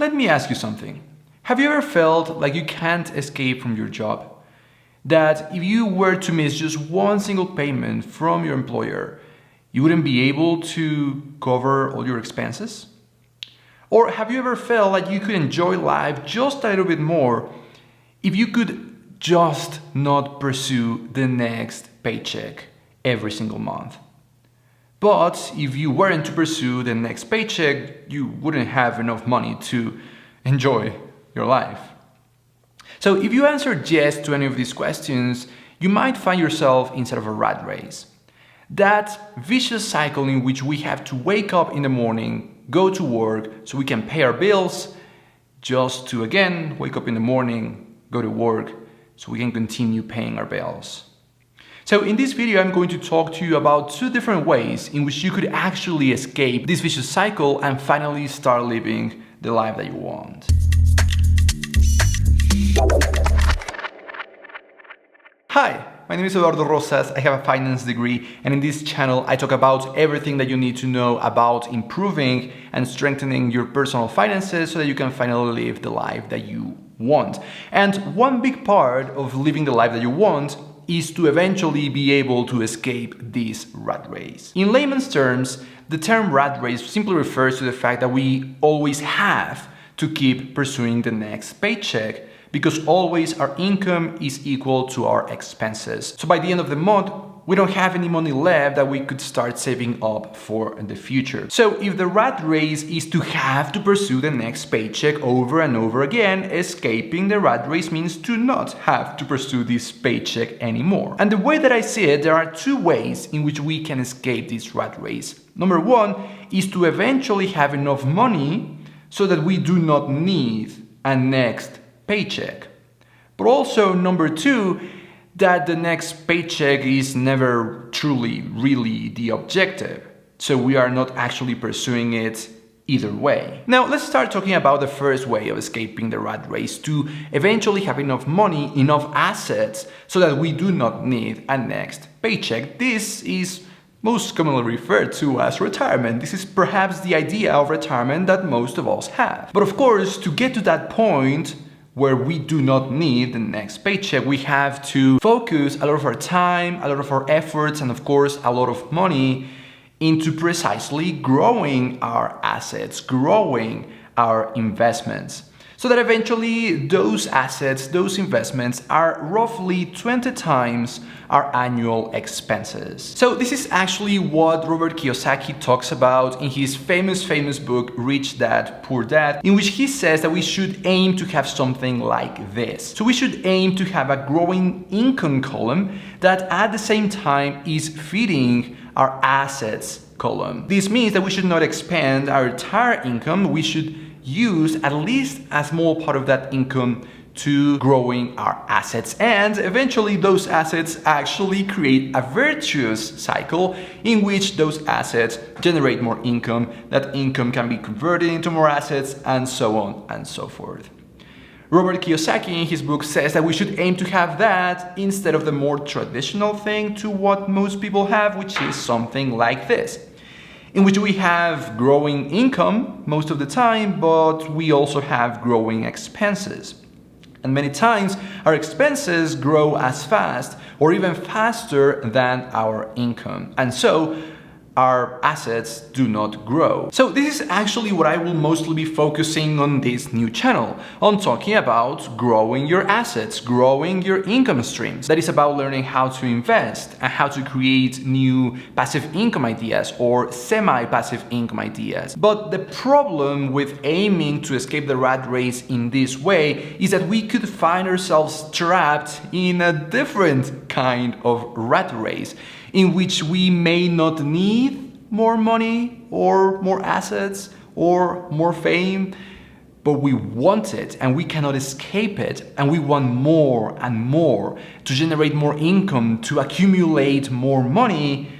Let me ask you something. Have you ever felt like you can't escape from your job? That if you were to miss just one single payment from your employer, you wouldn't be able to cover all your expenses? Or have you ever felt like you could enjoy life just a little bit more if you could just not pursue the next paycheck every single month? But if you weren't to pursue the next paycheck, you wouldn't have enough money to enjoy your life. So if you answered yes to any of these questions, you might find yourself inside of a rat race. That vicious cycle in which we have to wake up in the morning, go to work so we can pay our bills, just to again wake up in the morning, go to work so we can continue paying our bills. So in this video, I'm going to talk to you about two different ways in which you could actually escape this vicious cycle and finally start living the life that you want. Hi, my name is Eduardo Rosas. I have a finance degree, and in this channel I talk about everything that you need to know about improving and strengthening your personal finances so that you can finally live the life that you want. And one big part of living the life that you want is to eventually be able to escape this rat race. In layman's terms, the term rat race simply refers to the fact that we always have to keep pursuing the next paycheck because always our income is equal to our expenses. So by the end of the month, we don't have any money left that we could start saving up for the future. So if the rat race is to have to pursue the next paycheck over and over again, escaping the rat race means to not have to pursue this paycheck anymore. And the way that I see it, there are two ways in which we can escape this rat race. Number one is to eventually have enough money so that we do not need a next paycheck. But also number two, that the next paycheck is never truly, really the objective. So we are not actually pursuing it either way. Now let's start talking about the first way of escaping the rat race, to eventually have enough money, enough assets, so that we do not need a next paycheck. This is most commonly referred to as retirement. This is perhaps the idea of retirement that most of us have. But of course, to get to that point, where we do not need the next paycheck, we have to focus a lot of our time, a lot of our efforts, and of course, a lot of money into precisely growing our assets, growing our investments, so that eventually those assets, those investments are roughly 20 times our annual expenses. So this is actually what Robert Kiyosaki talks about in his famous book, Rich Dad, Poor Dad, in which he says that we should aim to have something like this. So we should aim to have a growing income column that at the same time is feeding our assets column. This means that we should not expend our entire income. We should use at least a small part of that income to growing our assets, and eventually those assets actually create a virtuous cycle in which those assets generate more income, that income can be converted into more assets, and so on and so forth. Robert Kiyosaki in his book says that we should aim to have that instead of the more traditional thing to what most people have, which is something like this, in which we have growing income most of the time, but we also have growing expenses. And many times our expenses grow as fast or even faster than our income. And so our assets do not grow. So this is actually what I will mostly be focusing on this new channel, on talking about growing your assets, growing your income streams. That is about learning how to invest and how to create new passive income ideas or semi-passive income ideas. But the problem with aiming to escape the rat race in this way is that we could find ourselves trapped in a different kind of rat race, in which we may not need more money or more assets or more fame, but we want it and we cannot escape it, and we want more and more to generate more income, to accumulate more money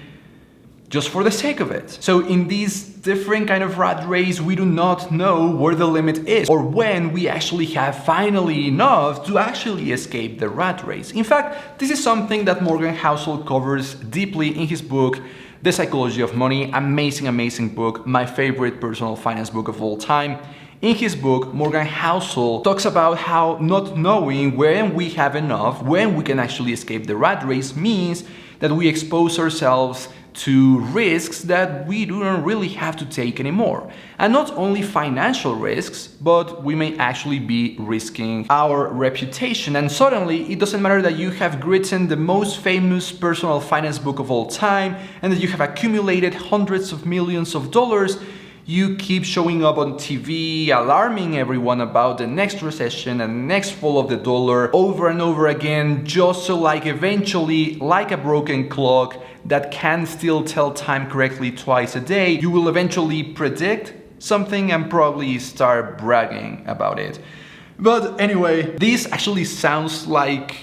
just for the sake of it. So in this different kind of rat race, we do not know where the limit is or when we actually have finally enough to actually escape the rat race. In fact, this is something that Morgan Housel covers deeply in his book, The Psychology of Money. Amazing book, my favorite personal finance book of all time. In his book, Morgan Housel talks about how not knowing when we have enough, when we can actually escape the rat race, means that we expose ourselves to risks that we don't really have to take anymore. And not only financial risks, but we may actually be risking our reputation. And suddenly, it doesn't matter that you have written the most famous personal finance book of all time and that you have accumulated hundreds of millions of dollars. You keep showing up on TV, alarming everyone about the next recession and next fall of the dollar over and over again, just so eventually, like a broken clock that can still tell time correctly twice a day, you will eventually predict something and probably start bragging about it. But anyway, this actually sounds like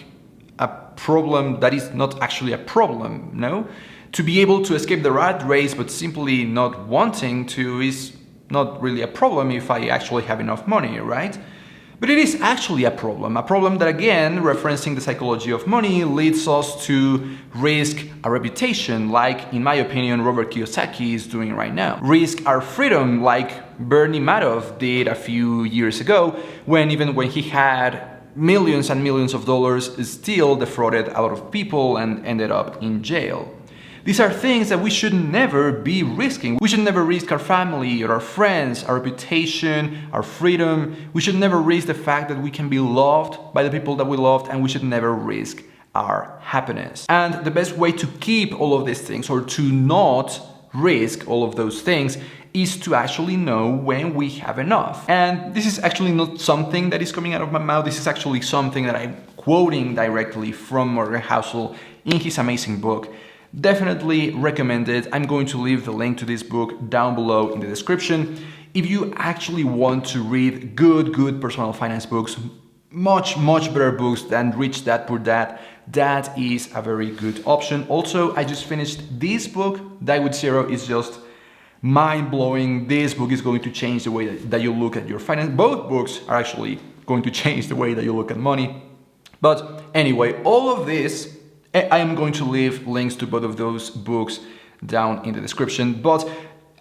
a problem that is not actually a problem, no? To be able to escape the rat race but simply not wanting to is not really a problem if I actually have enough money, right? But it is actually a problem that, again, referencing the psychology of money, leads us to risk our reputation, like, in my opinion, Robert Kiyosaki is doing right now. Risk our freedom, like Bernie Madoff did a few years ago, even when he had millions and millions of dollars, still defrauded a lot of people and ended up in jail. These are things that we should never be risking. We should never risk our family or our friends, our reputation, our freedom. We should never risk the fact that we can be loved by the people that we loved, and we should never risk our happiness. And the best way to keep all of these things, or to not risk all of those things, is to actually know when we have enough. And this is actually not something that is coming out of my mouth. This is actually something that I'm quoting directly from Morgan Housel in his amazing book. Definitely recommend it. I'm going to leave the link to this book down below in the description. If you actually want to read good personal finance books, much better books than Rich Dad Poor Dad, that is a very good option. Also, I just finished this book, Die with Zero. Is just mind-blowing. This book is going to change the way that you look at your finance. Both books are actually going to change the way that you look at money. But anyway, all of this, I am going to leave links to both of those books down in the description, but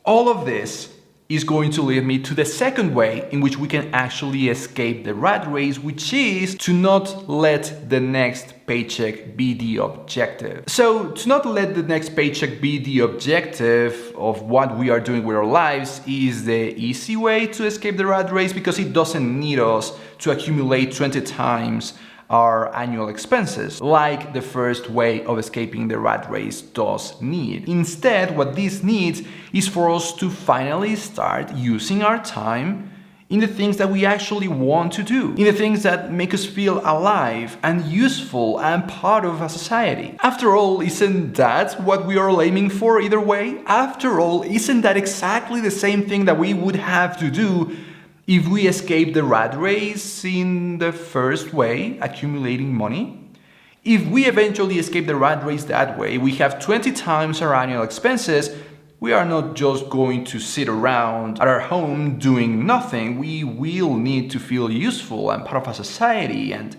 all of this is going to lead me to the second way in which we can actually escape the rat race, which is to not let the next paycheck be the objective. So to not let the next paycheck be the objective of what we are doing with our lives is the easy way to escape the rat race, because it doesn't need us to accumulate 20 times our annual expenses, like the first way of escaping the rat race does need. Instead, what this needs is for us to finally start using our time in the things that we actually want to do, in the things that make us feel alive and useful and part of a society. After all, isn't that what we are aiming for either way? After all, isn't that exactly the same thing that we would have to do if we escape the rat race in the first way, accumulating money? If we eventually escape the rat race that way, we have 20 times our annual expenses. We are not just going to sit around at our home doing nothing. We will need to feel useful and part of a society and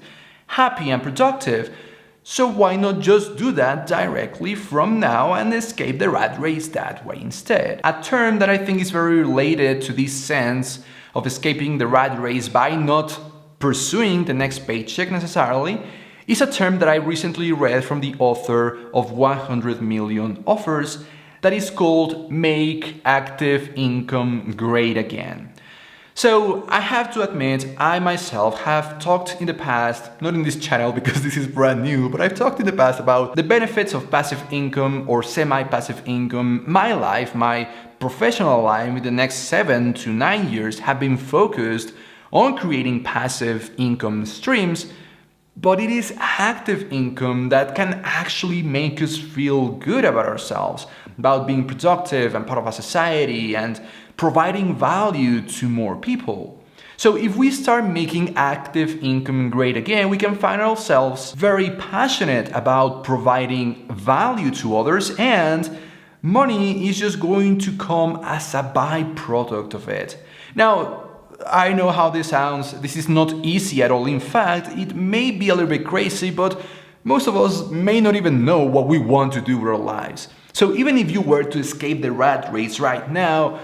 happy and productive. So why not just do that directly from now and escape the rat race that way instead? A term that I think is very related to this sense of escaping the rat race by not pursuing the next paycheck necessarily is a term that I recently read from the author of 100 Million Offers, that is called Make Active Income Great Again. So I have to admit, I myself have talked in the past, not in this channel because this is brand new, but I've talked in the past about the benefits of passive income or semi-passive income. My life, my professional life in the next 7 to 9 years have been focused on creating passive income streams, but it is active income that can actually make us feel good about ourselves, about being productive and part of a society and providing value to more people. So if we start making active income great again, we can find ourselves very passionate about providing value to others, and money is just going to come as a byproduct of it. Now, I know how this sounds. This is not easy at all. In fact, it may be a little bit crazy, but most of us may not even know what we want to do with our lives. So even if you were to escape the rat race right now,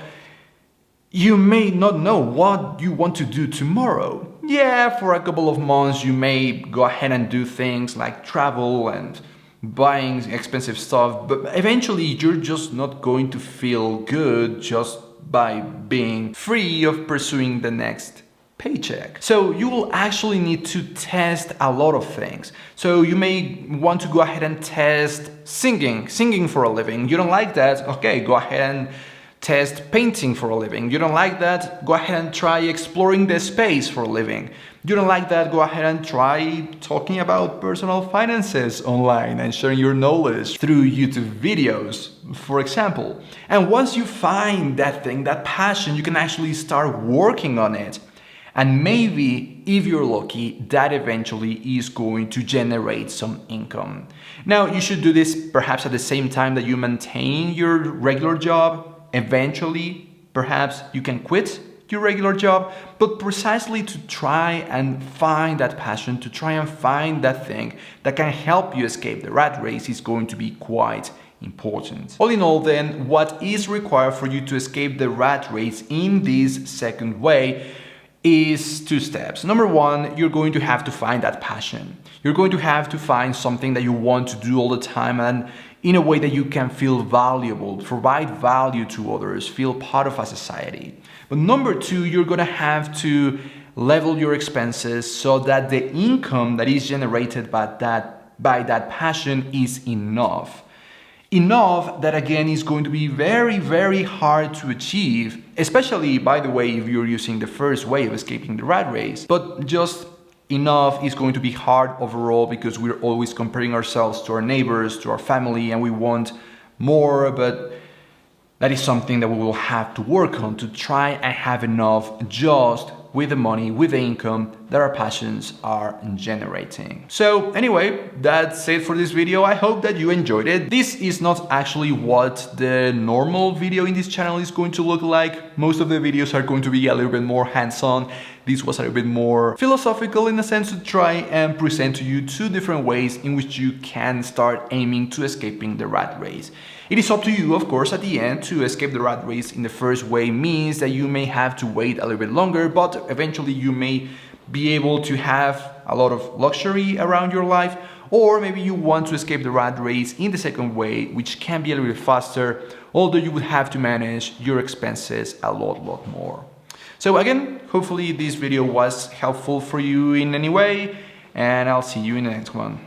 you may not know what you want to do tomorrow. Yeah, for a couple of months you may go ahead and do things like travel and buying expensive stuff, but eventually you're just not going to feel good just by being free of pursuing the next paycheck. So you will actually need to test a lot of things. So you may want to go ahead and test singing for a living. You don't like that? Okay, go ahead and test painting for a living. You don't like that? Go ahead and try exploring the space for a living. You don't like that? Go ahead and try talking about personal finances online and sharing your knowledge through YouTube videos, for example. And once you find that thing, that passion, you can actually start working on it. And maybe, if you're lucky, that eventually is going to generate some income. Now, you should do this perhaps at the same time that you maintain your regular job. Eventually, perhaps you can quit your regular job, but precisely to try and find that passion, to try and find that thing that can help you escape the rat race is going to be quite important. All in all then, what is required for you to escape the rat race in this second way is 2 steps. Number 1, you're going to have to find that passion. You're going to have to find something that you want to do all the time and in a way that you can feel valuable, provide value to others, feel part of a society. But number 2, you're going to have to level your expenses so that the income that is generated by that passion is enough. Enough that again is going to be very, very hard to achieve, especially, by the way, if you're using the first way of escaping the rat race. But just enough is going to be hard overall because we're always comparing ourselves to our neighbors, to our family, and we want more, but that is something that we will have to work on to try and have enough just with the money, with the income that our passions are generating. So anyway, that's it for this video. I hope that you enjoyed it. This is not actually what the normal video in this channel is going to look like. Most of the videos are going to be a little bit more hands-on. This was a little bit more philosophical in a sense to try and present to you 2 different ways in which you can start aiming to escaping the rat race. It is up to you, of course, at the end. To escape the rat race in the first way means that you may have to wait a little bit longer, but eventually you may be able to have a lot of luxury around your life, or maybe you want to escape the rat race in the second way, which can be a little bit faster, although you would have to manage your expenses a lot more. So again, hopefully this video was helpful for you in any way, and I'll see you in the next one.